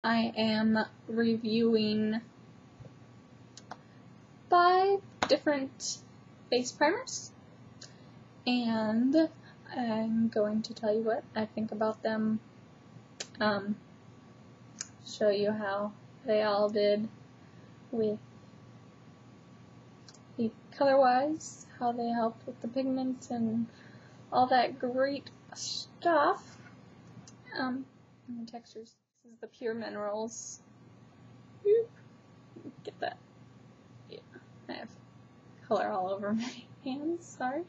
I am reviewing 5 different face primers, and I'm going to tell you what I think about them, show you how they all did with the color-wise, how they helped with the pigments and all that great stuff, and the textures. This is the Pure Minerals. Get that. Yeah, I have color all over my hands, sorry.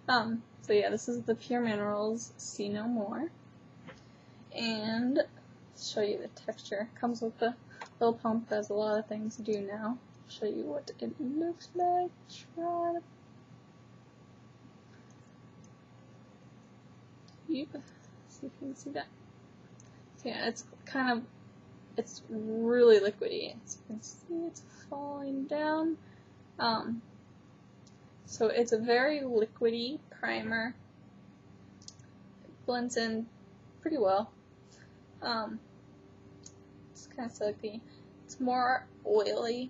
So yeah, this is the Pure Minerals See No More. And show you the texture. Comes with the little pump, as a lot of things do now. Show you what it looks like. Try. Yep. See if you can see that. So yeah, it's really liquidy. As you can see, it's falling down. So it's a very liquidy primer. It blends in pretty well. It's kind of silky. It's more oily.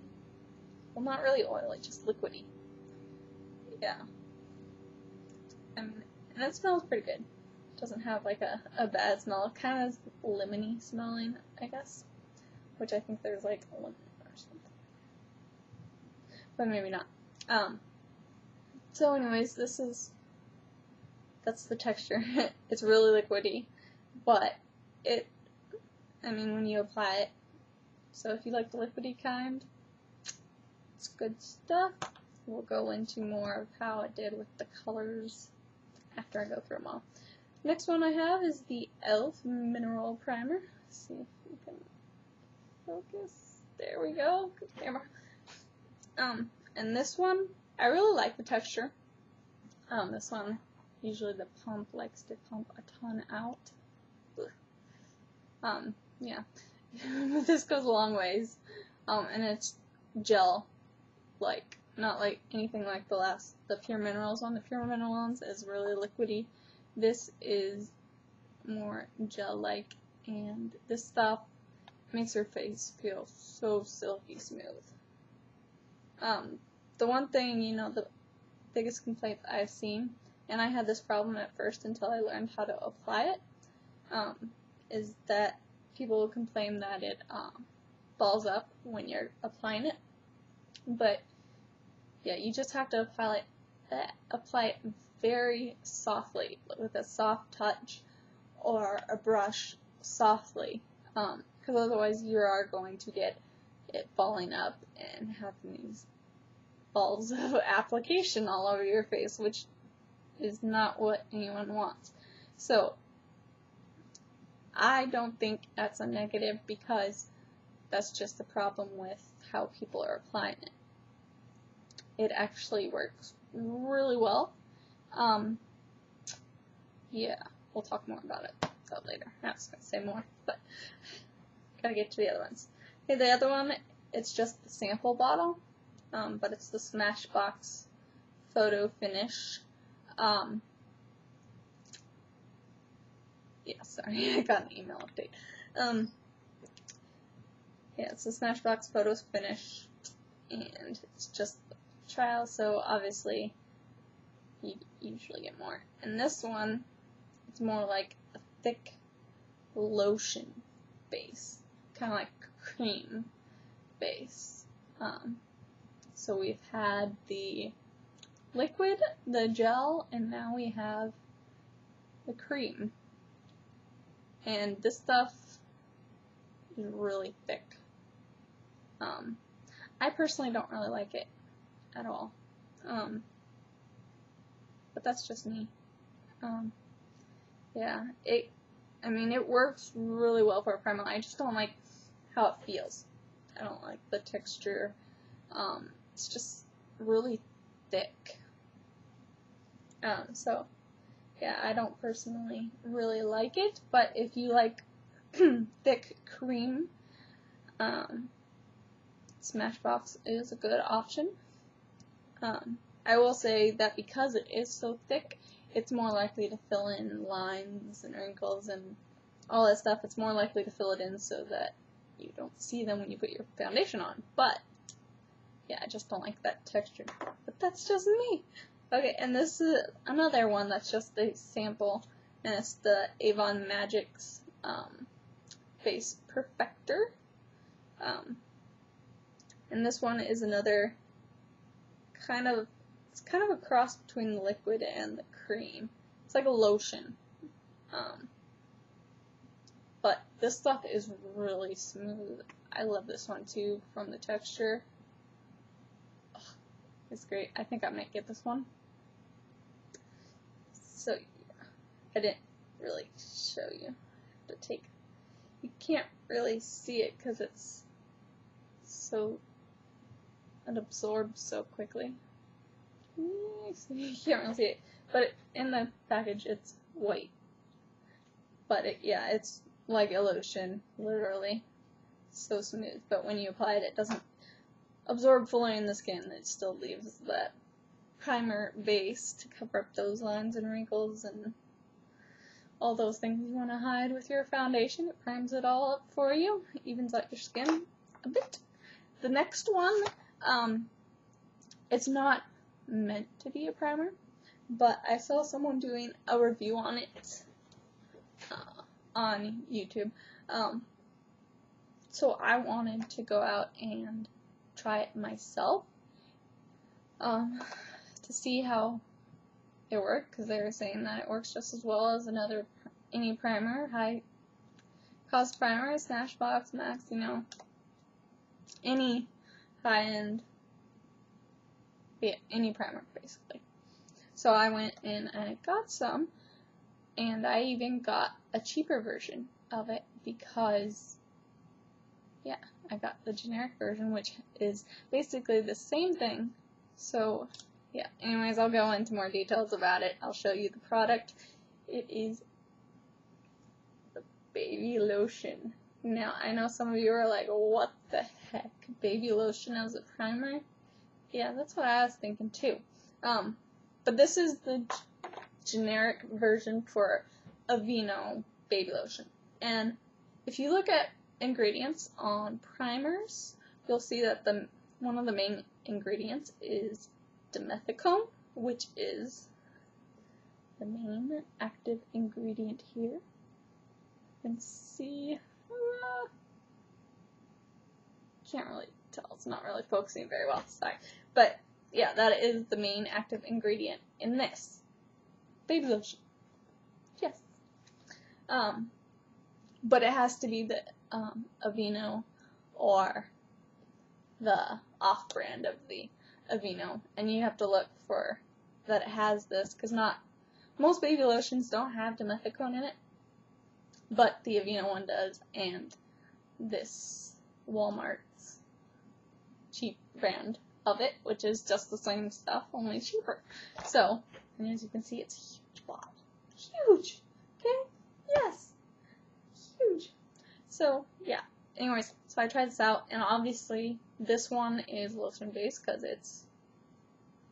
Well, not really oily, just liquidy. Yeah. And it smells pretty good. It doesn't have like a bad smell. It kind of is lemony smelling, I guess. Which I think there's like a lemon or something. But maybe not. So anyways, that's the texture. It's really liquidy, but when you apply it, so if you like the liquidy kind, it's good stuff. We'll go into more of how it did with the colors after I go through them all. Next one I have is the e.l.f. Mineral Primer. Let's see if we can focus. There we go. Good camera. And this one, I really like the texture. This one, usually the pump likes to pump a ton out. Yeah. This goes a long ways. And it's gel, like, not like anything like the Pure Minerals one. The Pure Mineral ones is really liquidy. This is more gel-like, and this stuff makes your face feel so silky smooth. The one thing, the biggest complaint I've seen, and I had this problem at first until I learned how to apply it, is that people will complain that it balls up when you're applying it. But yeah, you just have to apply it very softly, with a soft touch or a brush softly, because otherwise you are going to get it falling up and having these balls of application all over your face, which is not what anyone wants. So I don't think that's a negative, because that's just the problem with how people are applying it. It actually works really well. Yeah, we'll talk more about it later. I was going to say more, but gotta get to the other ones. Okay, the other one, it's just the sample bottle, but it's the Smashbox Photo Finish. Yeah, sorry, I got an email update. Yeah, it's the Smashbox Photos Finish, and it's just a trial, so obviously you usually get more. And this one, it's more like a thick lotion base, kind of like cream base. So we've had the liquid, the gel, and now we have the cream. And this stuff is really thick. I personally don't really like it at all. But that's just me. Yeah, it works really well for a primer. I just don't like how it feels. I don't like the texture. It's just really thick. So yeah, I don't personally really like it, but if you like thick cream, Smashbox is a good option. I will say that because it is so thick, it's more likely to fill in lines and wrinkles and all that stuff. It's more likely to fill it in so that you don't see them when you put your foundation on. But yeah, I just don't like that texture. But that's just me. Okay, and this is another one that's just a sample, and it's the Avon Magic's Face Perfector. And this one is another it's kind of a cross between the liquid and the cream. It's like a lotion. But this stuff is really smooth. I love this one too from the texture. Ugh, it's great. I think I might get this one. So I didn't really show you. You can't really see it because it absorbs so quickly. You can't really see it, but in the package it's white. But it's like a lotion, literally. So smooth, but when you apply it, it doesn't absorb fully in the skin. It still leaves that primer base to cover up those lines and wrinkles and all those things you want to hide with your foundation. It primes it all up for you, evens out your skin a bit. The next one, it's not meant to be a primer, but I saw someone doing a review on it on YouTube. So I wanted to go out and try it myself to see how it worked, because they were saying that it works just as well as any primer, high cost primer, Smashbox, Max, any high-end, any primer basically. So I went in and I got some, and I even got a cheaper version of it because, yeah, I got the generic version, which is basically the same thing. So, yeah, anyways, I'll go into more details about it. I'll show you the product. It is the baby lotion. Now, I know some of you are like, what the heck? Baby lotion as a primer? Yeah, that's what I was thinking too. But this is the generic version for Aveeno baby lotion. And if you look at ingredients on primers, you'll see that one of the main ingredients is dimethicone, which is the main active ingredient here. You can see, can't really tell, it's not really focusing very well, sorry. But yeah, that is the main active ingredient in this baby lotion. Yes. But it has to be the Aveeno or the off-brand of the Aveeno, and you have to look for that it has this, because most baby lotions don't have dimethicone in it, but the Aveeno one does, and this Walmart's cheap brand of it, which is just the same stuff, only cheaper. So, and as you can see, it's a huge bottle. Huge! Okay? Yes! Huge! So, yeah. Anyways, so I tried this out, and obviously this one is lotion based because it's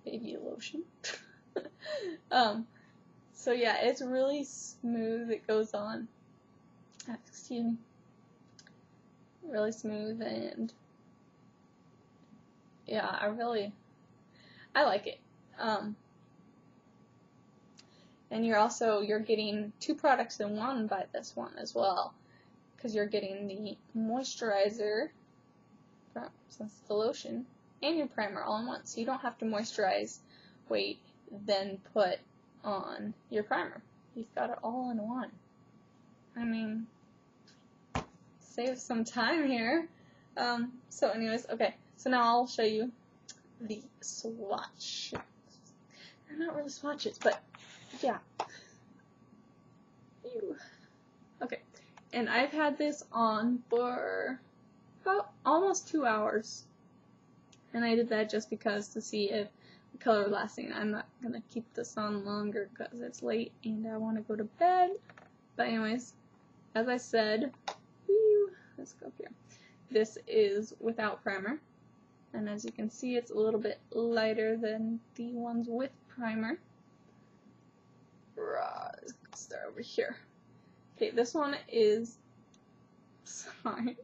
baby lotion. So yeah, it's really smooth. It goes on, excuse me, really smooth, and yeah, I like it. And you're getting two products in one by this one as well, because you're getting the moisturizer, since it's the lotion, and your primer all in one. So you don't have to moisturize, wait, then put on your primer. You've got it all in one. I mean, save some time here. So anyways, okay. So now I'll show you the swatch. They're not really swatches, but yeah. Ew. Okay. And I've had this on for about almost 2 hours. And I did that just because to see if the color was lasting. I'm not going to keep this on longer because it's late and I want to go to bed. But anyways, as I said, let's go here. This is without primer. And as you can see, it's a little bit lighter than the ones with primer. Let's start over here. Okay, this one is Sorry.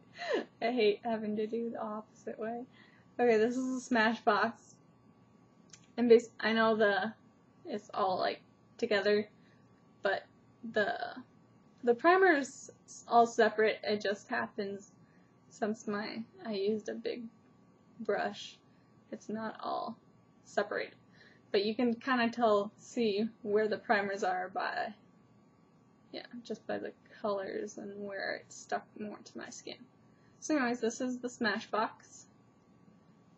I hate having to do the opposite way. Okay, this is a Smashbox. And I know it's all like together, but the primer's all separate. It just happens since I used a big brush, it's not all separated. But you can kind of see where the primers are by, just by the colors and where it's stuck more to my skin. So anyways, this is the Smashbox.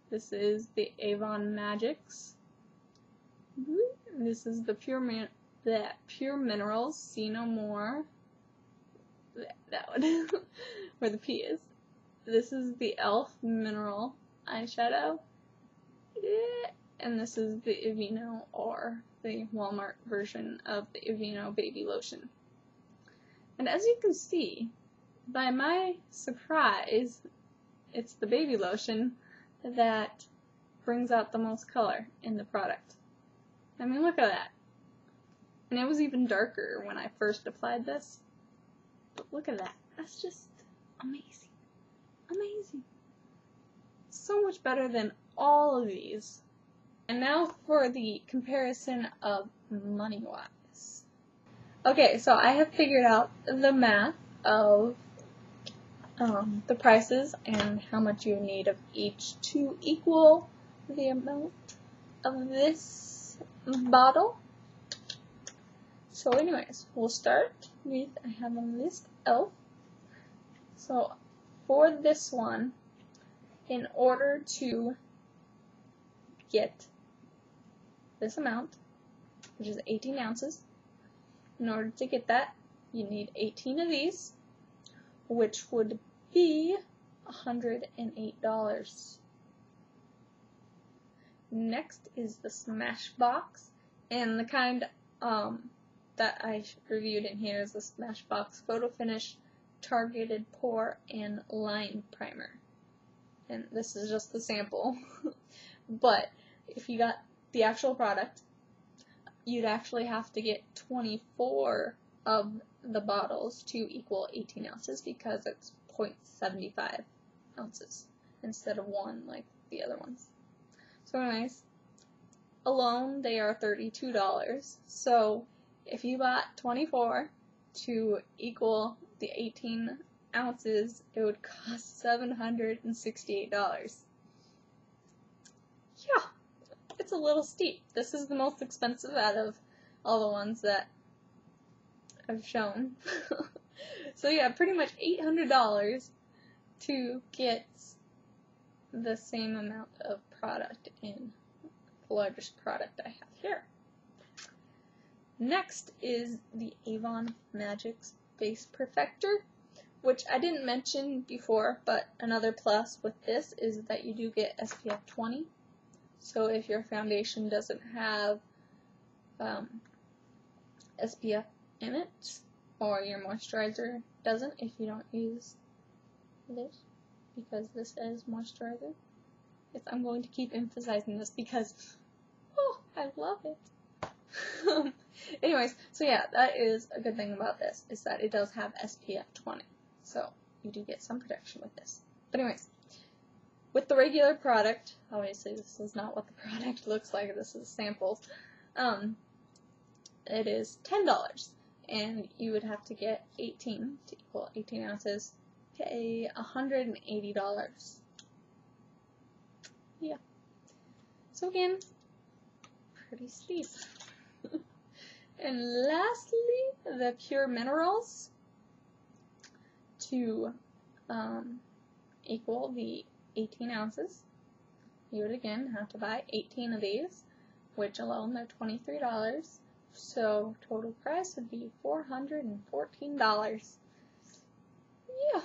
This is the Avon Magics. This is the Pure Minerals, See No More. That one, where the P is. This is the e.l.f. Mineral Eyeshadow. And this is the Aveeno, or the Walmart version of the Aveeno Baby Lotion. And as you can see, by my surprise, it's the baby lotion that brings out the most color in the product. I mean, look at that. And it was even darker when I first applied this. But look at that. That's just amazing. Amazing. So much better than all of these. And now for the comparison of money-wise. Okay, so I have figured out the math of the prices and how much you need of each to equal the amount of this bottle. So anyways, we'll start with, I have on this e.l.f. So for this one, in order to get this amount, which is 18 ounces, in order to get that, you need 18 of these, which would be $108. Next is the Smashbox, and the kind that I reviewed in here is the Smashbox Photo Finish Targeted Pore and Line Primer. And this is just the sample. But if you got the actual product, you'd actually have to get 24 of the bottles to equal 18 ounces because it's 0.75 ounces instead of 1 like the other ones. So anyways, alone they are $32. So if you bought 24 to equal the 18 ounces, it would cost $768. Yeah, it's a little steep. This is the most expensive out of all the ones that I've shown. So yeah, pretty much $800 to get the same amount of product in the largest product I have here. Next is the Avon Magics Face Perfector, which I didn't mention before, but another plus with this is that you do get SPF 20. So if your foundation doesn't have SPF in it, or your moisturizer doesn't, if you don't use this, because this is moisturizer. I'm going to keep emphasizing this because, oh, I love it. Anyways, so yeah, that is a good thing about this, is that it does have SPF 20. So you do get some protection with this. But anyways, with the regular product, obviously this is not what the product looks like, this is samples, it is $10. And you would have to get 18 to equal 18 ounces, pay $180. Yeah. So again, pretty steep. And lastly, the Pure Minerals to equal the 18 ounces. You would again have to buy 18 of these, which alone they're $23. So total price would be $414. Yeah.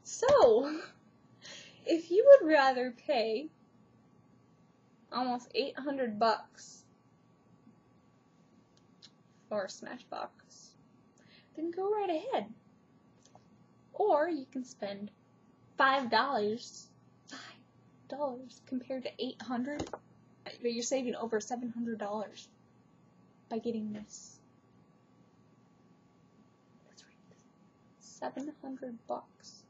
So, if you would rather pay almost $800 for a Smashbox, then go right ahead. Or you can spend $5 compared to $800, but you're saving over $700 by getting this. Let's rate this. $700.